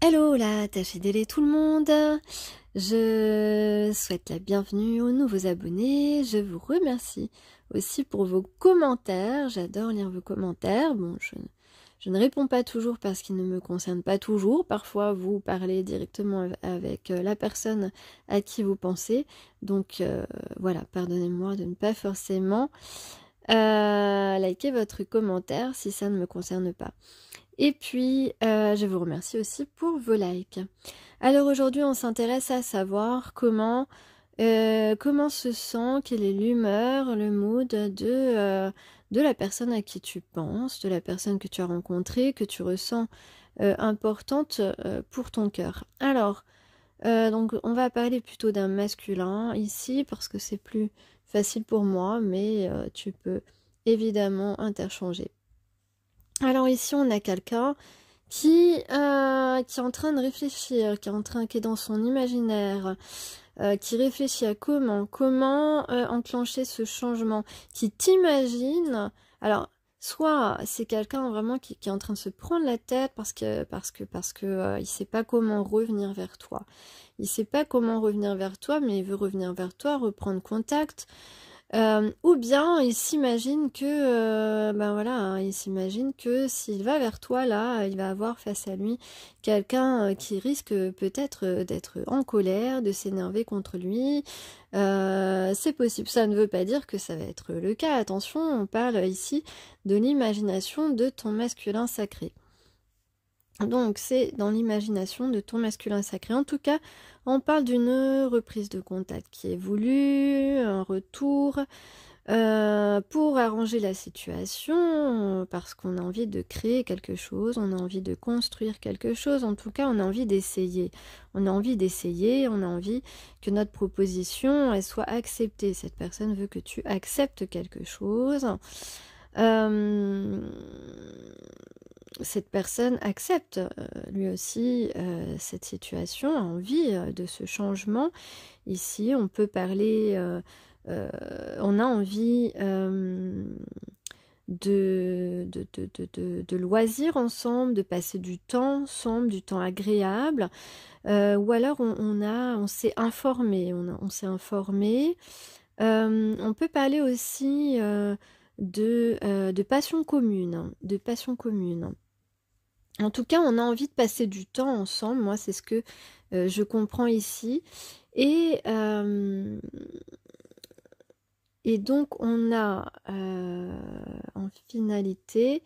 Hello la tâche fidèle tout le monde, je souhaite la bienvenue aux nouveaux abonnés, je vous remercie aussi pour vos commentaires, j'adore lire vos commentaires, bon je ne réponds pas toujours parce qu'ils ne me concernent pas toujours, parfois vous parlez directement avec la personne à qui vous pensez, donc voilà, pardonnez-moi de ne pas forcément liker votre commentaire si ça ne me concerne pas. Et puis, je vous remercie aussi pour vos likes. Alors aujourd'hui, on s'intéresse à savoir comment se sent, quelle est l'humeur, le mood de la personne à qui tu penses, de la personne que tu as rencontrée, que tu ressens importante pour ton cœur. Alors, donc on va parler plutôt d'un masculin ici, parce que c'est plus facile pour moi, mais tu peux évidemment interchanger. Alors ici, on a quelqu'un qui est en train de réfléchir, qui est dans son imaginaire, qui réfléchit à comment enclencher ce changement, qui t'imagine. Alors, soit c'est quelqu'un vraiment qui est en train de se prendre la tête parce que il sait pas comment revenir vers toi. Il sait pas comment revenir vers toi, mais il veut revenir vers toi, reprendre contact. Ou bien il s'imagine que ben voilà, hein, il s'imagine que s'il va vers toi là, il va avoir face à lui quelqu'un qui risque peut-être d'être en colère, de s'énerver contre lui. C'est possible, ça ne veut pas dire que ça va être le cas. Attention, on parle ici de l'imagination de ton masculin sacré. Donc c'est dans l'imagination de ton masculin sacré. En tout cas, on parle d'une reprise de contact qui est voulue, un retour pour arranger la situation, parce qu'on a envie de créer quelque chose, on a envie de construire quelque chose, en tout cas on a envie d'essayer. On a envie d'essayer, on a envie que notre proposition elle soit acceptée. Cette personne veut que tu acceptes quelque chose. Cette personne accepte lui aussi cette situation, a envie de ce changement. Ici, on peut parler, on a envie de loisirs ensemble, de passer du temps ensemble, du temps agréable, ou alors on s'est informé, on s'est informé. On peut parler aussi de passion commune, de passion commune. En tout cas, on a envie de passer du temps ensemble. Moi, c'est ce que je comprends ici. Et donc, on a en finalité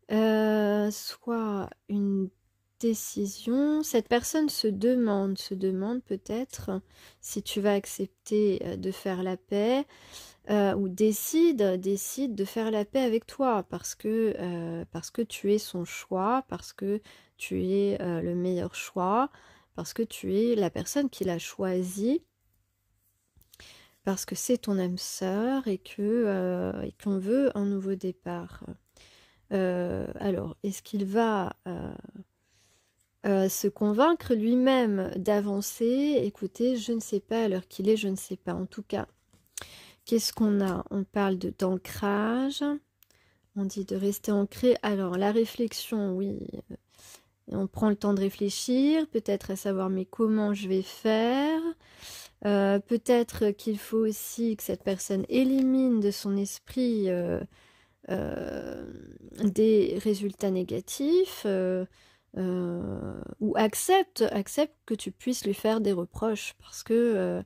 soit une décision. Cette personne se demande peut-être si tu vas accepter de faire la paix. Ou décide de faire la paix avec toi parce que tu es son choix, parce que tu es le meilleur choix, parce que tu es la personne qu'il a choisi, parce que c'est ton âme sœur et qu'on veut un nouveau départ. Alors, est-ce qu'il va se convaincre lui-même d'avancer? Écoutez, je ne sais pas à l'heure qu'il est, je ne sais pas. En tout cas, qu'est-ce qu'on a? On parle d'ancrage, on dit de rester ancré. Alors, la réflexion, oui, on prend le temps de réfléchir, peut-être à savoir mais comment je vais faire. Peut-être qu'il faut aussi que cette personne élimine de son esprit des résultats négatifs, ou accepte que tu puisses lui faire des reproches, parce que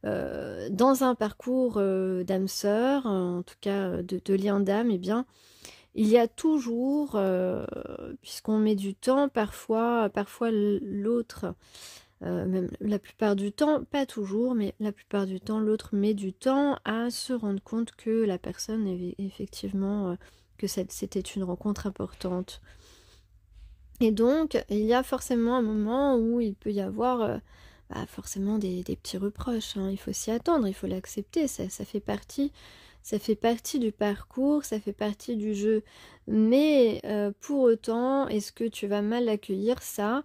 dans un parcours d'âme sœur, en tout cas de lien d'âme, eh bien, il y a toujours, puisqu'on met du temps, parfois l'autre, même la plupart du temps, pas toujours, mais la plupart du temps, l'autre met du temps à se rendre compte que la personne, effectivement, que c'était une rencontre importante. Et donc, il y a forcément un moment où il peut y avoir forcément des petits reproches, hein. Il faut s'y attendre, il faut l'accepter, ça fait partie du parcours, ça fait partie du jeu. Mais pour autant, est-ce que tu vas mal l'accueillir? Ça,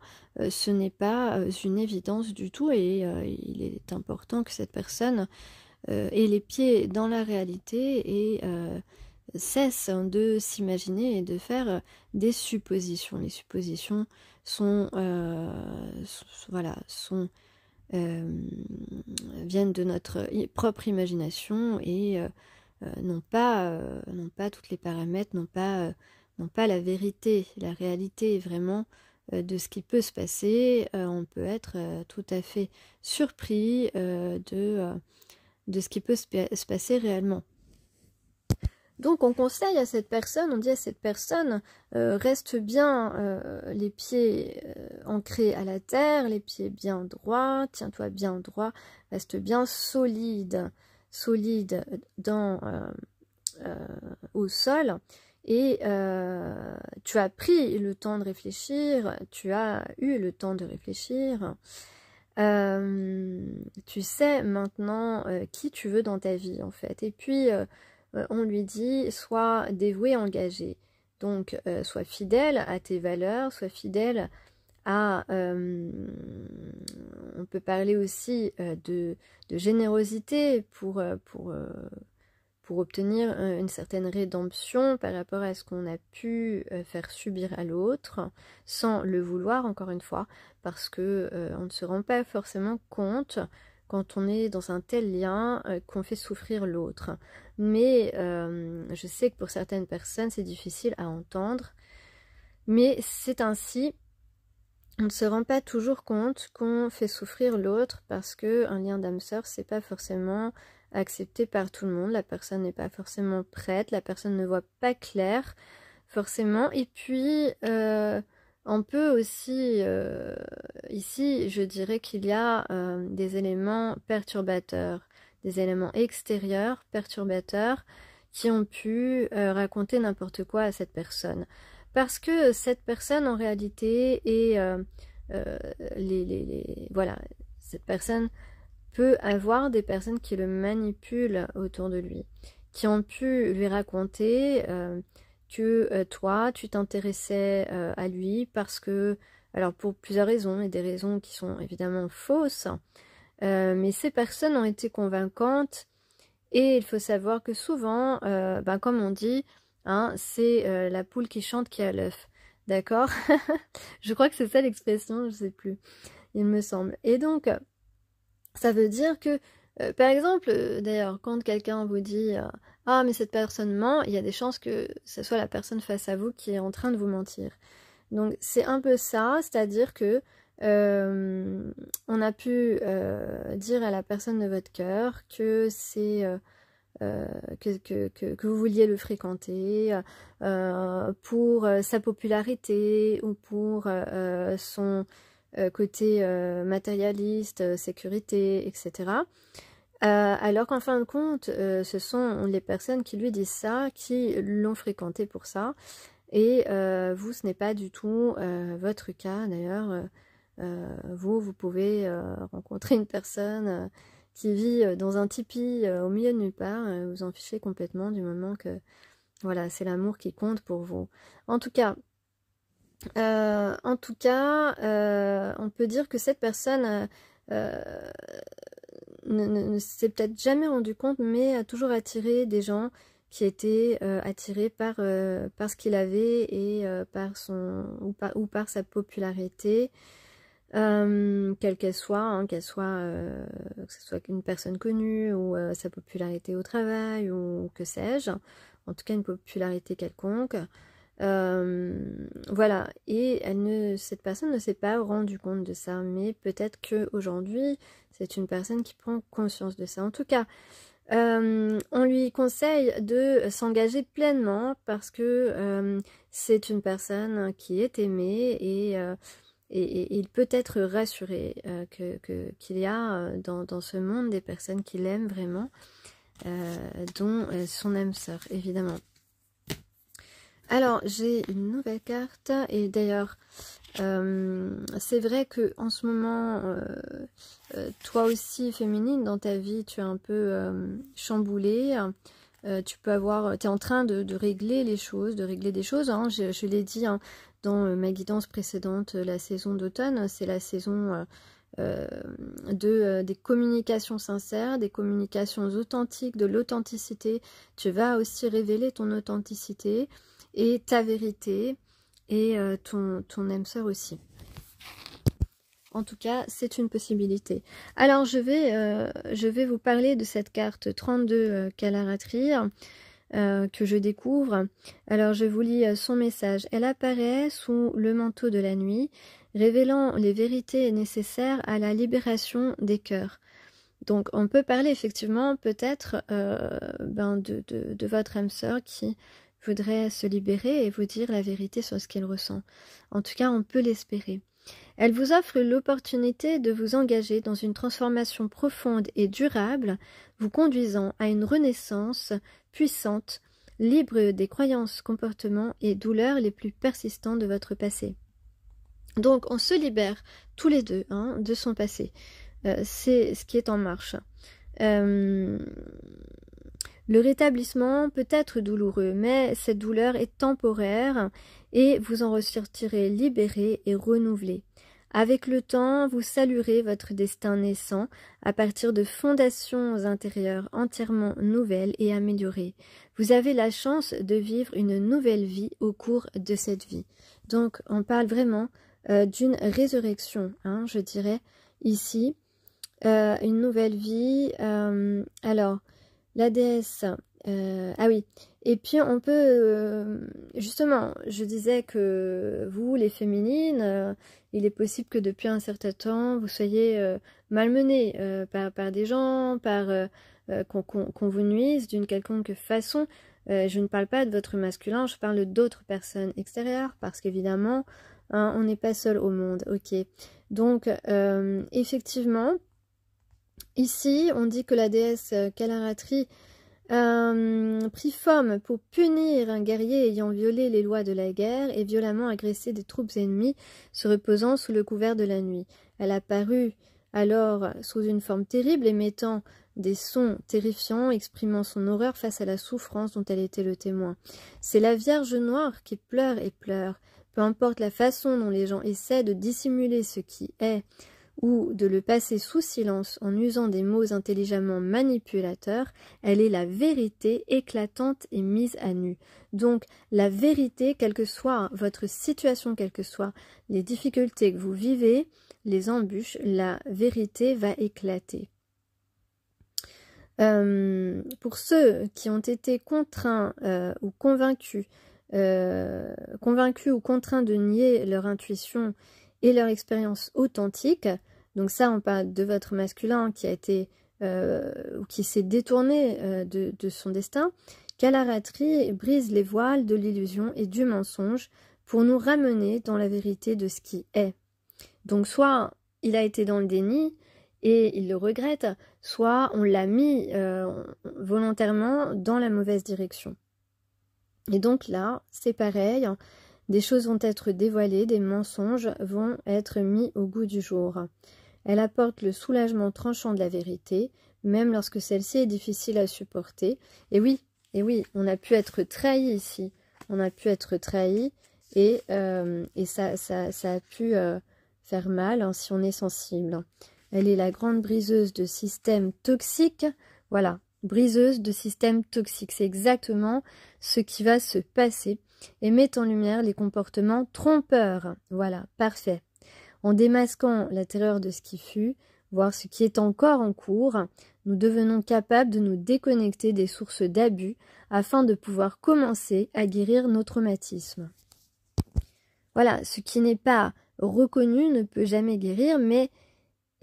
ce n'est pas une évidence du tout, et il est important que cette personne ait les pieds dans la réalité et cesse de s'imaginer et de faire des suppositions. Les suppositions sont, voilà, viennent de notre propre imagination et n'ont pas toutes les paramètres, n'ont pas la vérité, la réalité vraiment de ce qui peut se passer. On peut être tout à fait surpris de ce qui peut se passer réellement. Donc on conseille à cette personne, on dit à cette personne, reste bien les pieds ancrés à la terre, les pieds bien droits, tiens-toi bien droit, reste bien solide au sol. Et tu as pris le temps de réfléchir, tu as eu le temps de réfléchir. Tu sais maintenant qui tu veux dans ta vie en fait. Et puis on lui dit sois dévoué, engagé. Donc sois fidèle à tes valeurs, sois fidèle à... on peut parler aussi de générosité pour obtenir une certaine rédemption par rapport à ce qu'on a pu faire subir à l'autre, sans le vouloir encore une fois, parce que on ne se rend pas forcément compte quand on est dans un tel lien qu'on fait souffrir l'autre. Mais je sais que pour certaines personnes c'est difficile à entendre, mais c'est ainsi. On ne se rend pas toujours compte qu'on fait souffrir l'autre parce que un lien d'âme sœur c'est pas forcément accepté par tout le monde, la personne n'est pas forcément prête, la personne ne voit pas clair forcément, et puis on peut aussi ici je dirais qu'il y a des éléments perturbateurs, des éléments extérieurs perturbateurs qui ont pu raconter n'importe quoi à cette personne, parce que cette personne en réalité est voilà, cette personne peut avoir des personnes qui le manipulent autour de lui, qui ont pu lui raconter que toi, tu t'intéressais à lui parce que, alors pour plusieurs raisons, et des raisons qui sont évidemment fausses, mais ces personnes ont été convaincantes, et il faut savoir que souvent, comme on dit, hein, c'est la poule qui chante qui a l'œuf, d'accord? Je crois que c'est ça l'expression, je sais plus, il me semble. Et donc, ça veut dire que, par exemple, d'ailleurs, quand quelqu'un vous dit « Ah, mais cette personne ment », il y a des chances que ce soit la personne face à vous qui est en train de vous mentir. Donc, c'est un peu ça, c'est-à-dire que on a pu dire à la personne de votre cœur que c'est... que vous vouliez le fréquenter pour sa popularité ou pour son côté matérialiste, sécurité, etc. Alors qu'en fin de compte, ce sont les personnes qui lui disent ça, qui l'ont fréquenté pour ça. Et vous, ce n'est pas du tout votre cas. D'ailleurs, vous pouvez rencontrer une personne qui vit dans un tipi au milieu de nulle part, vous en fichez complètement du moment que voilà, c'est l'amour qui compte pour vous. En tout cas, on peut dire que cette personne ne s'est peut-être jamais rendu compte, mais a toujours attiré des gens qui étaient attirés par ce qu'il avait et par sa popularité. Quelle qu'elle soit, hein, que ce soit une personne connue ou sa popularité au travail ou que sais-je, en tout cas une popularité quelconque, voilà, et cette personne ne s'est pas rendu compte de ça, mais peut-être qu'aujourd'hui c'est une personne qui prend conscience de ça. En tout cas, on lui conseille de s'engager pleinement parce que c'est une personne qui est aimée et il peut être rassuré qu'il y a dans ce monde des personnes qui l'aiment vraiment, dont son âme sœur, évidemment. Alors, j'ai une nouvelle carte, et d'ailleurs, c'est vrai que en ce moment, toi aussi, féminine, dans ta vie, tu es un peu chamboulée. Tu peux avoir, tu es en train de régler les choses, des choses, hein, je l'ai dit, hein, dans ma guidance précédente, la saison d'automne, c'est la saison des communications sincères, des communications authentiques, de l'authenticité. Tu vas aussi révéler ton authenticité et ta vérité et ton âme sœur aussi. En tout cas, c'est une possibilité. Alors, je vais vous parler de cette carte 32 Kalaratri que je découvre. Alors, je vous lis son message. Elle apparaît sous le manteau de la nuit, révélant les vérités nécessaires à la libération des cœurs. Donc, on peut parler effectivement peut-être de votre âme sœur qui voudrait se libérer et vous dire la vérité sur ce qu'elle ressent. En tout cas, on peut l'espérer. Elle vous offre l'opportunité de vous engager dans une transformation profonde et durable, vous conduisant à une renaissance puissante, libre des croyances, comportements et douleurs les plus persistants de votre passé. Donc, on se libère tous les deux de son passé. C'est ce qui est en marche. Le rétablissement peut être douloureux, mais cette douleur est temporaire et vous en ressortirez libéré et renouvelé. Avec le temps, vous saluerez votre destin naissant à partir de fondations intérieures entièrement nouvelles et améliorées. Vous avez la chance de vivre une nouvelle vie au cours de cette vie. Donc, on parle vraiment d'une résurrection, je dirais, ici. Une nouvelle vie. Alors, la déesse... ah oui, et puis on peut... justement, je disais que vous, les féminines, il est possible que depuis un certain temps, vous soyez malmenées par des gens, qu'on vous nuise d'une quelconque façon. Je ne parle pas de votre masculin, je parle d'autres personnes extérieures, parce qu'évidemment, on n'est pas seul au monde, ok. Donc, effectivement, ici, on dit que la déesse Kalaratri prit forme pour punir un guerrier ayant violé les lois de la guerre et violemment agressé des troupes ennemies se reposant sous le couvert de la nuit. Elle apparut alors sous une forme terrible, émettant des sons terrifiants, exprimant son horreur face à la souffrance dont elle était le témoin. C'est la Vierge Noire qui pleure et pleure. Peu importe la façon dont les gens essaient de dissimuler ce qui est, ou de le passer sous silence en usant des mots intelligemment manipulateurs, elle est la vérité éclatante et mise à nu. Donc, la vérité, quelle que soit votre situation, quelles que soient les difficultés que vous vivez, les embûches, la vérité va éclater. Pour ceux qui ont été contraints ou convaincus ou contraints de nier leur intuition et leur expérience authentique, donc ça on parle de votre masculin qui a été ou qui s'est détourné de son destin, Kalaratri brise les voiles de l'illusion et du mensonge pour nous ramener dans la vérité de ce qui est. Donc soit il a été dans le déni et il le regrette, soit on l'a mis volontairement dans la mauvaise direction. Et donc là, c'est pareil, des choses vont être dévoilées, des mensonges vont être mis au goût du jour. Elle apporte le soulagement tranchant de la vérité, même lorsque celle-ci est difficile à supporter. Et oui, on a pu être trahi ici. On a pu être trahi et ça a pu faire mal si on est sensible. Elle est la grande briseuse de systèmes toxiques. Voilà, briseuse de systèmes toxiques. C'est exactement ce qui va se passer. Et met en lumière les comportements trompeurs. Voilà, parfait. En démasquant la terreur de ce qui fut, voir ce qui est encore en cours, nous devenons capables de nous déconnecter des sources d'abus afin de pouvoir commencer à guérir nos traumatismes. Voilà, ce qui n'est pas reconnu ne peut jamais guérir, mais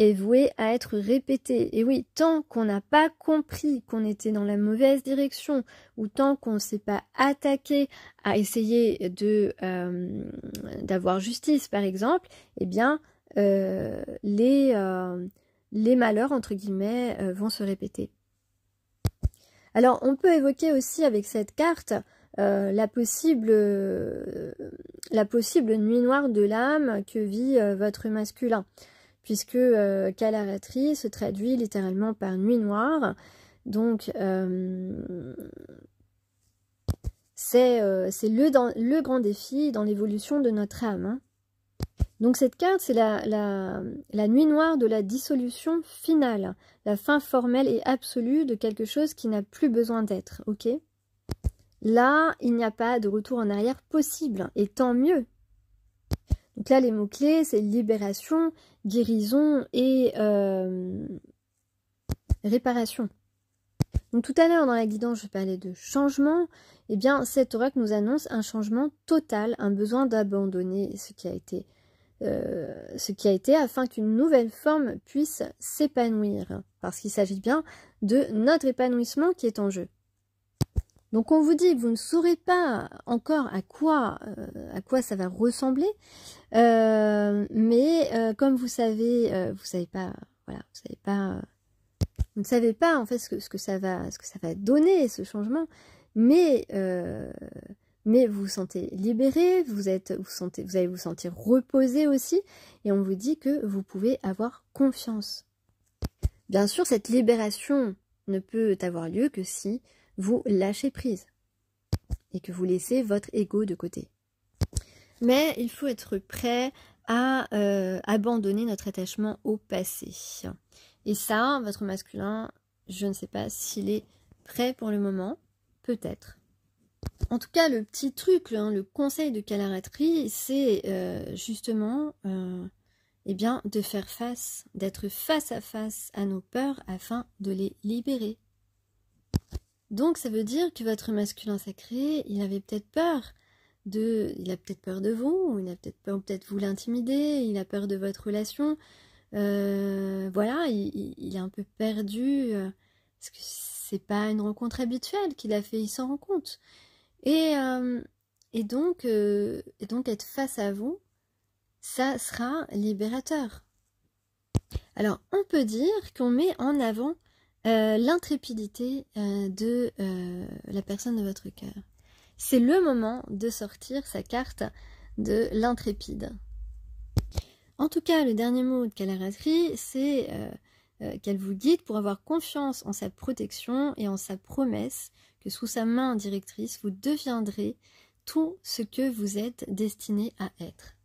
est voué à être répété. Et oui, tant qu'on n'a pas compris qu'on était dans la mauvaise direction, ou tant qu'on ne s'est pas attaqué à essayer d'avoir justice, par exemple, eh bien, les malheurs, entre guillemets, vont se répéter. Alors, on peut évoquer aussi avec cette carte la possible nuit noire de l'âme que vit votre masculin. Puisque Kalaratri se traduit littéralement par nuit noire. Donc, c'est le grand défi dans l'évolution de notre âme. Donc cette carte, c'est la nuit noire de la dissolution finale, la fin formelle et absolue de quelque chose qui n'a plus besoin d'être, ok? Là, il n'y a pas de retour en arrière possible, et tant mieux. Donc là, les mots-clés, c'est libération, guérison et réparation. Donc tout à l'heure, dans la guidance, je parlais de changement. Eh bien, cet oracle nous annonce un changement total, un besoin d'abandonner ce qui a été afin qu'une nouvelle forme puisse s'épanouir. Parce qu'il s'agit bien de notre épanouissement qui est en jeu. Donc on vous dit que vous ne saurez pas encore à quoi ça va ressembler, mais comme vous savez pas, voilà, vous ne savez pas en fait ce que ça va donner ce changement, mais vous vous sentez libéré, vous allez vous sentir reposé aussi, et on vous dit que vous pouvez avoir confiance. Bien sûr, cette libération ne peut avoir lieu que si vous lâchez prise et que vous laissez votre ego de côté. Mais il faut être prêt à abandonner notre attachement au passé. Et ça, votre masculin, je ne sais pas s'il est prêt pour le moment, peut-être. En tout cas, le petit truc, le conseil de Kalaratri, c'est justement eh bien, de faire face, d'être face à nos peurs afin de les libérer. Donc ça veut dire que votre masculin sacré, il avait peut-être peur il a peut-être peur de vous, il a peut-être peur peut-être vous l'intimider, il a peur de votre relation. Voilà, il est un peu perdu, parce que c'est pas une rencontre habituelle qu'il a fait, il s'en rend compte. Et donc être face à vous, ça sera libérateur. Alors, on peut dire qu'on met en avant l'intrépidité de la personne de votre cœur. C'est le moment de sortir sa carte de l'intrépide. En tout cas, le dernier mot de Kalaratri, c'est qu'elle vous guide pour avoir confiance en sa protection et en sa promesse que sous sa main directrice, vous deviendrez tout ce que vous êtes destiné à être.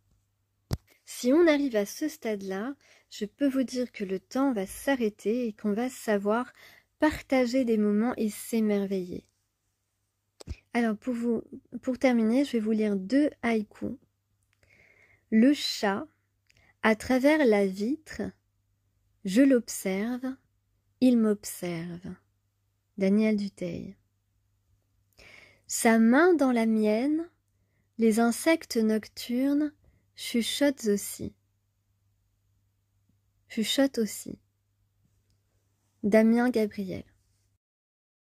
Si on arrive à ce stade-là, je peux vous dire que le temps va s'arrêter et qu'on va savoir partager des moments et s'émerveiller. Alors pour terminer, je vais vous lire 2 haïkus. Le chat, à travers la vitre, je l'observe, il m'observe. Daniel Dutheil. Sa main dans la mienne, les insectes nocturnes chuchotent aussi. Chuchotent aussi. Damien Gabriel.